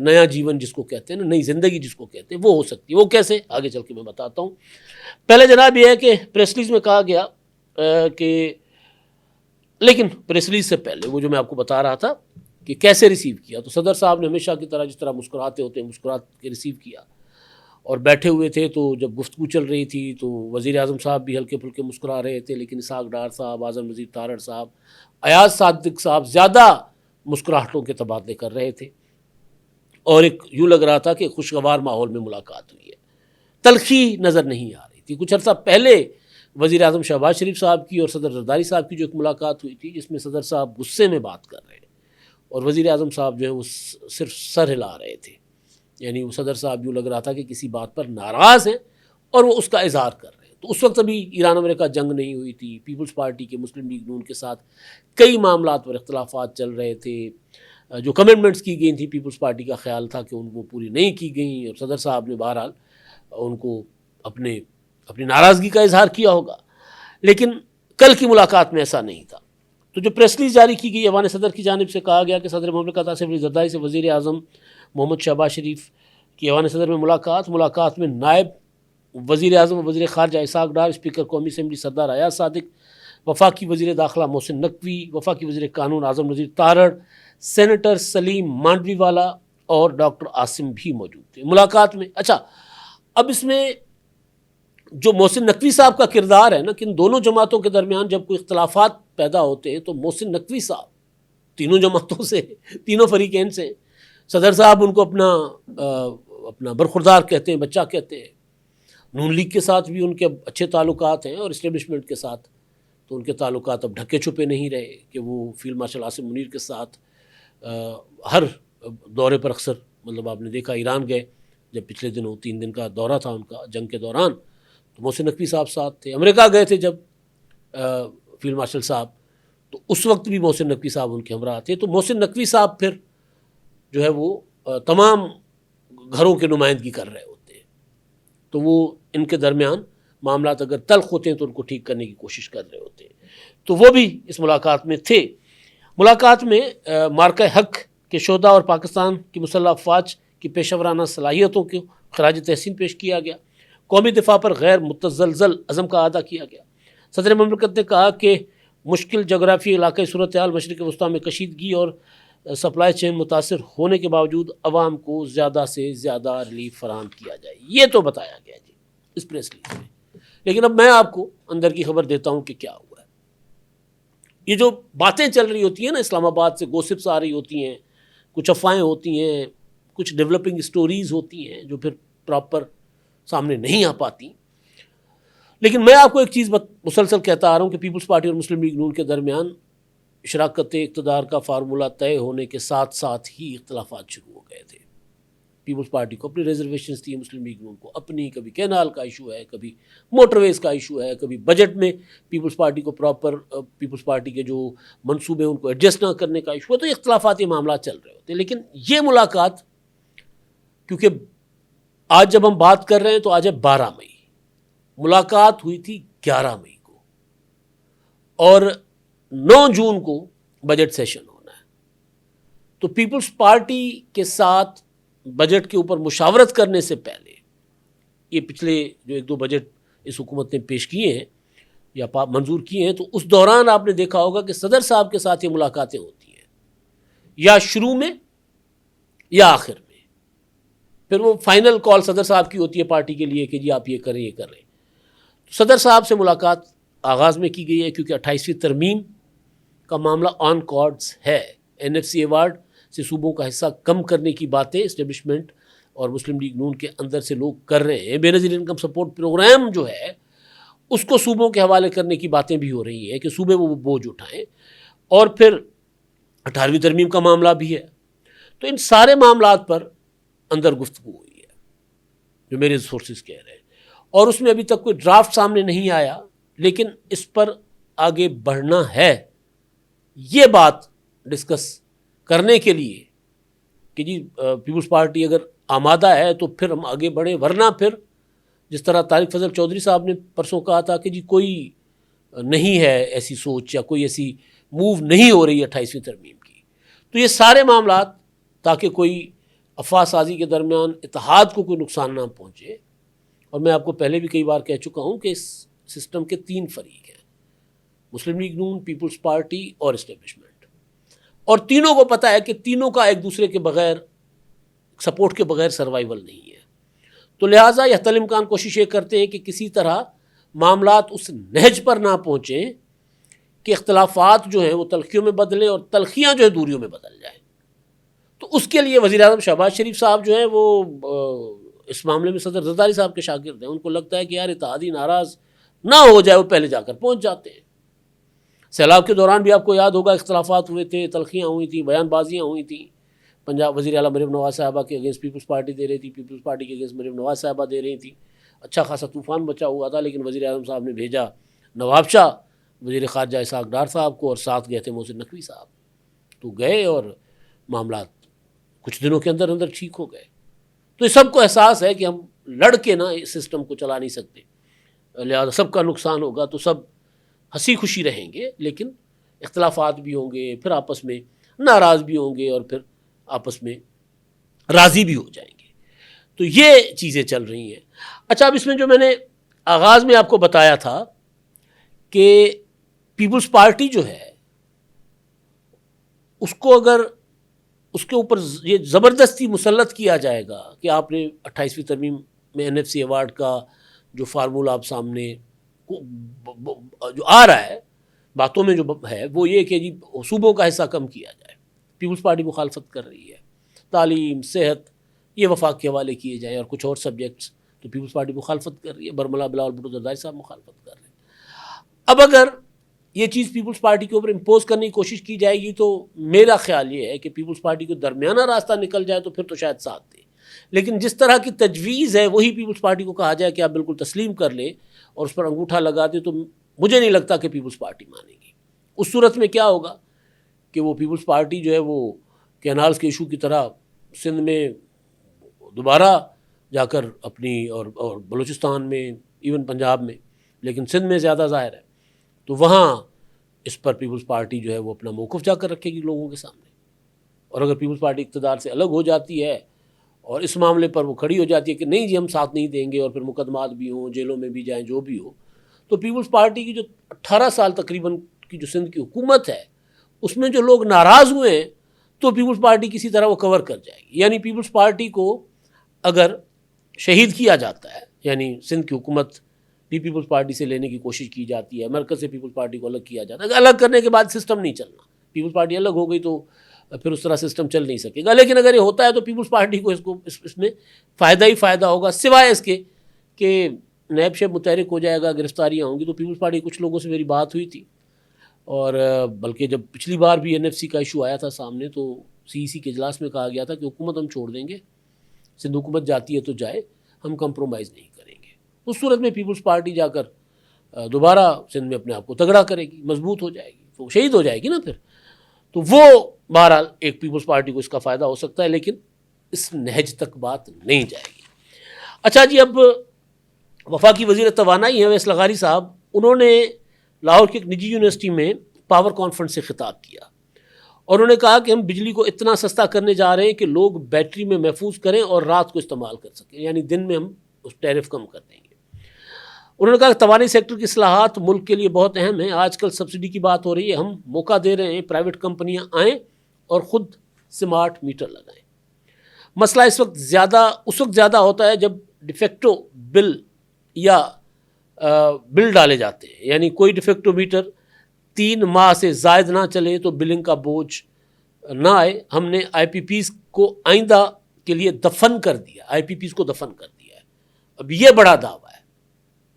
نیا جیون جس کو کہتے ہیں نا، نئی زندگی جس کو کہتے ہیں، وہ ہو سکتی ہے۔ وہ کیسے، آگے چل کے میں بتاتا ہوں۔ پہلے جناب یہ ہے کہ پریس ریلیز میں کہا گیا کہ، لیکن پریس ریلیز سے پہلے وہ جو میں آپ کو بتا رہا تھا کہ کیسے ریسیو کیا، تو صدر صاحب نے ہمیشہ کی طرح جس طرح مسکراتے ہوتے ہیں مسکرات کے ریسیو کیا، اور بیٹھے ہوئے تھے تو جب گفتگو چل رہی تھی تو وزیر اعظم صاحب بھی ہلکے پھلکے مسکرا رہے تھے، لیکن اسحاق ڈار صاحب، اعظم نذیر تارڑ صاحب، ایاز صادق صاحب زیادہ مسکراہٹوں کے تبادلے کر رہے تھے، اور ایک یوں لگ رہا تھا کہ خوشگوار ماحول میں ملاقات ہوئی ہے، تلخی نظر نہیں آ رہی تھی۔ کچھ عرصہ پہلے وزیر اعظم شہباز شریف صاحب کی اور صدر زرداری صاحب کی جو ایک ملاقات ہوئی تھی، جس میں صدر صاحب غصے میں بات کر رہے ہیں اور وزیر اعظم صاحب جو ہیں وہ صرف سر ہلا رہے تھے، یعنی وہ صدر صاحب یوں لگ رہا تھا کہ کسی بات پر ناراض ہیں اور وہ اس کا اظہار کر رہے ہیں۔ تو اس وقت ابھی ایران امریکہ جنگ نہیں ہوئی تھی، پیپلز پارٹی کے مسلم لیگ نون کے ساتھ کئی معاملات پر اختلافات چل رہے تھے، جو کمٹمنٹس کی گئی تھیں پیپلز پارٹی کا خیال تھا کہ ان کو پوری نہیں کی گئیں، اور صدر صاحب نے بہرحال ان کو اپنی ناراضگی کا اظہار کیا ہوگا۔ لیکن کل کی ملاقات میں ایسا نہیں تھا۔ تو جو پریس ریلیز جاری کی گئی، ایوان صدر کی جانب سے کہا گیا کہ صدر مملکت آصف علی زرداری سے وزیر اعظم محمد شہباز شریف کی ایوان صدر میں ملاقات میں نائب وزیر اعظم و وزیر خارجہ اسحاق ڈار، اسپیکر قومی اسمبلی سردار ایاز صادق، وفاقی وزیر داخلہ محسن نقوی، وفاقی وزیر قانون اعظم نذیر تارڑ، سینیٹر سلیم مانڈوی والا اور ڈاکٹر عاصم بھی موجود تھے ملاقات میں۔ اچھا، اب اس میں جو محسن نقوی صاحب کا کردار ہے نا، کہ ان دونوں جماعتوں کے درمیان جب کوئی اختلافات پیدا ہوتے ہیں تو محسن نقوی صاحب تینوں جماعتوں سے، تینوں فریقین سے، صدر صاحب ان کو اپنا برخوردار کہتے ہیں، بچہ کہتے ہیں۔ نون لیگ کے ساتھ بھی ان کے اچھے تعلقات ہیں، اور اسٹیبلشمنٹ کے ساتھ تو ان کے تعلقات اب ڈھکے چھپے نہیں رہے کہ وہ فیلڈ مارشل عاصم منیر کے ساتھ ہر دورے پر اکثر، مطلب آپ نے دیکھا ایران گئے جب پچھلے دنوں 3 دن کا دورہ تھا ان کا جنگ کے دوران، تو محسن نقوی صاحب ساتھ تھے۔ امریکہ گئے تھے جب فیلڈ مارشل صاحب، تو اس وقت بھی محسن نقوی صاحب ان کے ہمراہ تھے۔ تو محسن نقوی صاحب پھر جو ہے وہ تمام گھروں کی نمائندگی کر رہے ہوتے ہیں، تو وہ ان کے درمیان معاملات اگر تلخ ہوتے ہیں تو ان کو ٹھیک کرنے کی کوشش کر رہے ہوتے ہیں۔ تو وہ بھی اس ملاقات میں تھے۔ ملاقات میں مارکہ حق کے شہداء اور پاکستان کی مسلح افواج کی پیشہ ورانہ صلاحیتوں کو خراج تحسین پیش کیا گیا۔ قومی دفاع پر غیر متزلزل عزم کا اعادہ کیا گیا۔ صدر مملکت نے کہا کہ مشکل جغرافی علاقائی صورتحال مشرق وسطیٰ میں کشیدگی اور سپلائی چین متاثر ہونے کے باوجود عوام کو زیادہ سے زیادہ ریلیف فراہم کیا جائے، یہ تو بتایا گیا جی اس پریس ریلیز میں۔ لیکن اب میں آپ کو اندر کی خبر دیتا ہوں کہ کیا ہوا ہے۔ یہ جو باتیں چل رہی ہوتی ہیں نا، اسلام آباد سے گوسپس آ رہی ہوتی ہیں، کچھ افواہیں ہوتی ہیں، کچھ ڈیولپنگ سٹوریز ہوتی ہیں جو پھر پراپر سامنے نہیں آ پاتی، لیکن میں آپ کو ایک چیز مسلسل کہتا آ رہا ہوں کہ پیپلز پارٹی اور مسلم لیگ نون کے درمیان شراکت اقتدار کا فارمولہ طے ہونے کے ساتھ ساتھ ہی اختلافات شروع ہو گئے تھے۔ پیپلز پارٹی کو اپنی ریزرویشنز تھی، مسلم لیگ نون کو اپنی، کبھی کینال کا ایشو ہے، کبھی موٹر ویز کا ایشو ہے، کبھی بجٹ میں پیپلز پارٹی کو پیپلز پارٹی کے جو منصوبے ان کو ایڈجسٹ نہ کرنے کا ایشو ہے، تو یہ اختلافاتی معاملات چل رہے ہوتے ہیں۔ لیکن یہ ملاقات، کیونکہ آج جب ہم بات کر رہے ہیں تو آج ہے 12 مئی، ملاقات ہوئی تھی 11 مئی کو، اور 9 جون کو بجٹ سیشن ہونا ہے۔ تو پیپلز پارٹی کے ساتھ بجٹ کے اوپر مشاورت کرنے سے پہلے، یہ پچھلے جو 1-2 بجٹ اس حکومت نے پیش کیے ہیں یا منظور کیے ہیں، تو اس دوران آپ نے دیکھا ہوگا کہ صدر صاحب کے ساتھ یہ ملاقاتیں ہوتی ہیں، یا شروع میں یا آخر میں، پھر وہ فائنل کال صدر صاحب کی ہوتی ہے پارٹی کے لیے کہ جی آپ یہ کریں، یہ کر رہے ہیں۔ تو صدر صاحب سے ملاقات آغاز میں کی گئی ہے، کیونکہ 28ویں ترمیم کا معاملہ آن کارڈز ہے۔ NFC ایوارڈ سے صوبوں کا حصہ کم کرنے کی باتیں اسٹیبلشمنٹ اور مسلم لیگ نون کے اندر سے لوگ کر رہے ہیں۔ بے نظیر انکم سپورٹ پروگرام جو ہے اس کو صوبوں کے حوالے کرنے کی باتیں بھی ہو رہی ہیں کہ صوبے وہ بوجھ اٹھائیں، اور پھر 18ویں ترمیم کا معاملہ بھی ہے۔ تو ان سارے معاملات پر اندر گفتگو ہوئی ہے جو میرے سورسز کہہ رہے ہیں، اور اس میں ابھی تک کوئی ڈرافٹ سامنے نہیں آیا، لیکن اس پر آگے بڑھنا ہے، یہ بات ڈسکس کرنے کے لیے کہ جی پیپلز پارٹی اگر آمادہ ہے تو پھر ہم آگے بڑھیں، ورنہ پھر جس طرح طارق فضل چودھری صاحب نے پرسوں کہا تھا کہ جی کوئی نہیں ہے ایسی سوچ یا کوئی ایسی موو نہیں ہو رہی ہے 28ویں ترمیم کی۔ تو یہ سارے معاملات تاکہ کوئی افواہ سازی کے درمیان اتحاد کو کوئی نقصان نہ پہنچے. اور میں آپ کو پہلے بھی کئی بار کہہ چکا ہوں کہ اس سسٹم کے 3 فریق ہیں: مسلم لیگ نون، پیپلز پارٹی اور اسٹیبلشمنٹ. اور تینوں کو پتہ ہے کہ تینوں کا ایک دوسرے کے بغیر، سپورٹ کے بغیر سروائیول نہیں ہے. تو لہٰذا یہ حتی الامکان کوشش یہ کرتے ہیں کہ کسی طرح معاملات اس نہج پر نہ پہنچیں کہ اختلافات جو ہیں وہ تلخیوں میں بدلیں اور تلخیاں جو ہے دوریوں میں بدل جائیں. تو اس کے لیے وزیر اعظم شہباز شریف صاحب جو ہیں وہ اس معاملے میں صدر زرداری صاحب کے شاگرد ہیں. ان کو لگتا ہے کہ یار اتحادی ناراض نہ ہو جائے، وہ پہلے جا کر پہنچ جاتے ہیں. سیلاب کے دوران بھی آپ کو یاد ہوگا اختلافات ہوئے تھے، تلخیاں ہوئی تھیں، بیان بازیاں ہوئی تھیں. پنجاب وزیر اعلیٰ مریم نواز صاحبہ کے اگینسٹ پیپلز پارٹی دے رہی تھی، پیپلز پارٹی کے اگینسٹ مریم نواز صاحبہ دے رہی تھیں. اچھا خاصا طوفان بچا ہوا تھا، لیکن وزیر اعظم صاحب نے بھیجا نواب شاہ، وزیر خارجہ اسحاق ڈار صاحب کو، اور ساتھ گئے تھے محسن نقوی صاحب. تو گئے اور معاملات کچھ دنوں کے اندر اندر ٹھیک ہو گئے. تو یہ سب کو احساس ہے کہ ہم لڑ کے نہ اس سسٹم کو چلا نہیں سکتے، لہٰذا سب کا نقصان ہوگا. تو سب ہنسی خوشی رہیں گے، لیکن اختلافات بھی ہوں گے، پھر آپس میں ناراض بھی ہوں گے، اور پھر آپس میں راضی بھی ہو جائیں گے. تو یہ چیزیں چل رہی ہیں. اچھا، اب اس میں جو میں نے آغاز میں آپ کو بتایا تھا کہ پیپلز پارٹی جو ہے اس کو اگر اس کے اوپر یہ زبردستی مسلط کیا جائے گا کہ آپ نے 28ویں ترمیم میں NFC ایوارڈ کا جو فارمولہ آپ سامنے جو آ رہا ہے، باتوں میں جو ہے وہ یہ کہ جی صوبوں کا حصہ کم کیا جائے. پیپلز پارٹی مخالفت کر رہی ہے. تعلیم، صحت یہ وفاق کے حوالے کیے جائیں، اور کچھ اور سبجیکٹس تو پیپلز پارٹی مخالفت کر رہی ہے. برملا بلاول بھٹو زرداری صاحب مخالفت کر رہے ہیں. اب اگر یہ چیز پیپلز پارٹی کے اوپر امپوز کرنے کی کوشش کی جائے گی تو میرا خیال یہ ہے کہ پیپلز پارٹی کو درمیانہ راستہ نکل جائے تو پھر تو شاید ساتھ دے. لیکن جس طرح کی تجویز ہے وہی پیپلز پارٹی کو کہا جائے کہ آپ بالکل تسلیم کر لیں اور اس پر انگوٹھا لگا دیں، تو مجھے نہیں لگتا کہ پیپلز پارٹی مانے گی. اس صورت میں کیا ہوگا کہ وہ پیپلز پارٹی جو ہے وہ کینالز کے ایشو کی طرح سندھ میں دوبارہ جا کر اپنی اور بلوچستان میں، ایون پنجاب میں، لیکن سندھ میں زیادہ ظاہر ہے، تو وہاں اس پر پیپلز پارٹی جو ہے وہ اپنا موقف جا کر رکھے گی لوگوں کے سامنے. اور اگر پیپلز پارٹی اقتدار سے الگ ہو جاتی ہے اور اس معاملے پر وہ کھڑی ہو جاتی ہے کہ نہیں جی ہم ساتھ نہیں دیں گے، اور پھر مقدمات بھی ہوں، جیلوں میں بھی جائیں، جو بھی ہو، تو پیپلز پارٹی کی جو 18 سال تقریباً کی جو سندھ کی حکومت ہے اس میں جو لوگ ناراض ہوئے ہیں تو پیپلز پارٹی کسی طرح وہ کور کر جائے گی. یعنی پیپلز پارٹی کو اگر شہید کیا جاتا ہے، یعنی سندھ کی حکومت بھی پیپلز پارٹی سے لینے کی کوشش کی جاتی ہے، مرکز سے پیپلز پارٹی کو الگ کیا جاتا ہے، الگ کرنے کے بعد سسٹم نہیں چلنا. پیپلز پارٹی الگ ہو گئی تو پھر اس طرح سسٹم چل نہیں سکے گا. لیکن اگر یہ ہوتا ہے تو پیپلز پارٹی کو اس میں فائدہ ہی فائدہ ہوگا، سوائے اس کے کہ نیب شیب متحرک ہو جائے گا، گرفتاریاں ہوں گی. تو پیپلز پارٹی کچھ لوگوں سے میری بات ہوئی تھی، اور بلکہ جب پچھلی بار بھی NFC کا ایشو آیا تھا سامنے تو CEC کے اجلاس میں کہا گیا تھا کہ حکومت ہم چھوڑ دیں گے، سندھ حکومت جاتی ہے تو جائے، ہم کمپرومائز نہیں کریں گے. اس صورت میں پیپلز پارٹی جا کر دوبارہ سندھ میں اپنے آپ کو تگڑا کرے گی، مضبوط ہو جائے گی، تو شہید ہو جائے گی نا پھر. تو وہ بہرحال ایک پیپلز پارٹی کو اس کا فائدہ ہو سکتا ہے، لیکن اس نہج تک بات نہیں جائے گی. اچھا جی، اب وفاقی وزیر توانائی ہیں اویس لغاری صاحب، انہوں نے لاہور کی ایک نجی یونیورسٹی میں پاور کانفرنس سے خطاب کیا، اور انہوں نے کہا کہ ہم بجلی کو اتنا سستا کرنے جا رہے ہیں کہ لوگ بیٹری میں محفوظ کریں اور رات کو استعمال کر سکیں، یعنی دن میں ہم اس ٹیرف کم کر دیں گے. انہوں نے کہا کہ توانائی سیکٹر کی اصلاحات ملک کے لیے بہت اہم ہیں. آج کل سبسڈی کی بات ہو رہی ہے، ہم موقع دے رہے ہیں پرائیویٹ کمپنیاں آئیں اور خود سمارٹ میٹر لگائیں. مسئلہ اس وقت زیادہ ہوتا ہے جب ڈیفیکٹو بل یا بل ڈالے جاتے ہیں، یعنی کوئی ڈیفیکٹو میٹر 3 ماہ سے زائد نہ چلے تو بلنگ کا بوجھ نہ آئے. ہم نے IPPs کو آئندہ کے لیے دفن کر دیا، IPPs کو دفن کر دیا ہے. اب یہ بڑا دعویٰ ہے.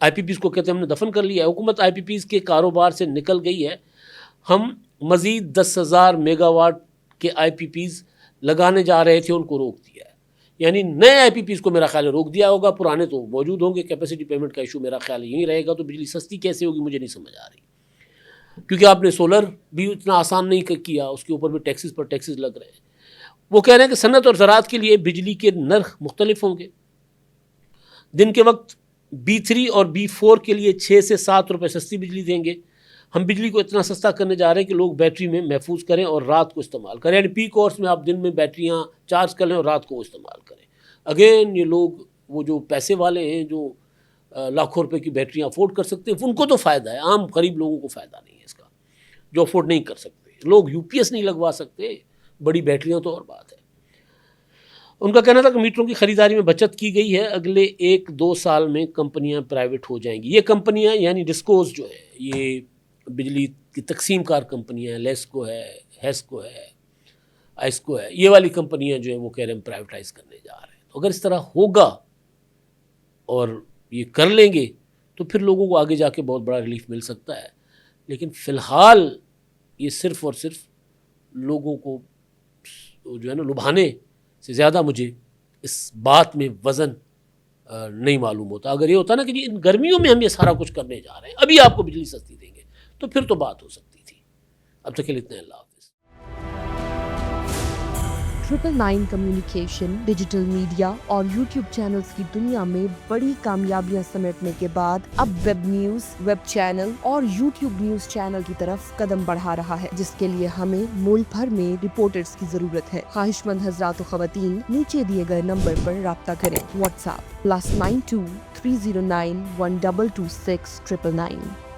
IPPs کو کہتے ہیں ہم نے دفن کر لیا ہے. حکومت IPPs کے کاروبار سے نکل گئی ہے. ہم مزید 10,000 میگا واٹ کے IPPs لگانے جا رہے تھے، ان کو روک دیا ہے. یعنی نئے IPPs کو میرا خیال ہے روک دیا ہوگا، پرانے تو موجود ہوں گے. کیپیسٹی پیمنٹ کا ایشو میرا خیال یہی رہے گا. تو بجلی سستی کیسے ہوگی مجھے نہیں سمجھ آ رہی، کیونکہ آپ نے سولر بھی اتنا آسان نہیں کیا، اس کے اوپر بھی ٹیکسز پر ٹیکسز لگ رہے ہیں. وہ کہہ رہے ہیں کہ صنعت اور زراعت کے لیے بجلی کے نرخ مختلف ہوں گے. دن کے وقت B3 اور B4 کے لیے 6 سے 7 روپے سستی بجلی دیں گے. ہم بجلی کو اتنا سستا کرنے جا رہے ہیں کہ لوگ بیٹری میں محفوظ کریں اور رات کو استعمال کریں، یعنی پیک آورس میں آپ دن میں بیٹریاں چارج کر لیں اور رات کو وہ استعمال کریں۔ اگین یہ لوگ وہ جو پیسے والے ہیں جو لاکھوں روپے کی بیٹریاں افورڈ کر سکتے ہیں ان کو تو فائدہ ہے، عام غریب لوگوں کو فائدہ نہیں ہے اس کا، جو افورڈ نہیں کر سکتے، لوگ یو پی ایس نہیں لگوا سکتے، بڑی بیٹریاں تو اور بات ہے۔ ان کا کہنا تھا کہ میٹروں کی خریداری میں بچت کی گئی ہے، اگلے 1-2 سال میں کمپنیاں پرائیویٹ ہو جائیں گی۔ یہ کمپنیاں یعنی ڈسکوز جو ہے، یہ بجلی کی تقسیم کار کمپنیاں ہیں، لیسکو ہے، ہیسکو ہے، آئسکو ہے، یہ والی کمپنیاں جو ہیں وہ کہہ رہے ہیں ہم پرائیویٹائز کرنے جا رہے ہیں۔ تو اگر اس طرح ہوگا اور یہ کر لیں گے تو پھر لوگوں کو آگے جا کے بہت بڑا ریلیف مل سکتا ہے، لیکن فی الحال یہ صرف اور صرف لوگوں کو جو ہے نا لبھانے سے زیادہ مجھے اس بات میں وزن نہیں معلوم ہوتا۔ اگر یہ ہوتا نا کہ جی ان گرمیوں میں ہم یہ سارا کچھ کرنے جا رہے ہیں، ابھی آپ کو بجلی سستی دیں گے، تو پھر تو بات ہو سکتی تھی۔ اب تک کے لیے اتنا، اللہ حافظ۔ 999 کمیونیکیشن، ڈیجیٹل میڈیا اور یوٹیوب چینلز کی دنیا میں بڑی کامیابیاں سمیٹنے کے بعد اب ویب نیوز، ویب چینل اور یوٹیوب نیوز چینل کی طرف قدم بڑھا رہا ہے، جس کے لیے ہمیں ملک بھر میں رپورٹرز کی ضرورت ہے۔ خواہش مند حضرات و خواتین نیچے دیے گئے نمبر پر رابطہ کریں۔ What's app +92 309 1226 999۔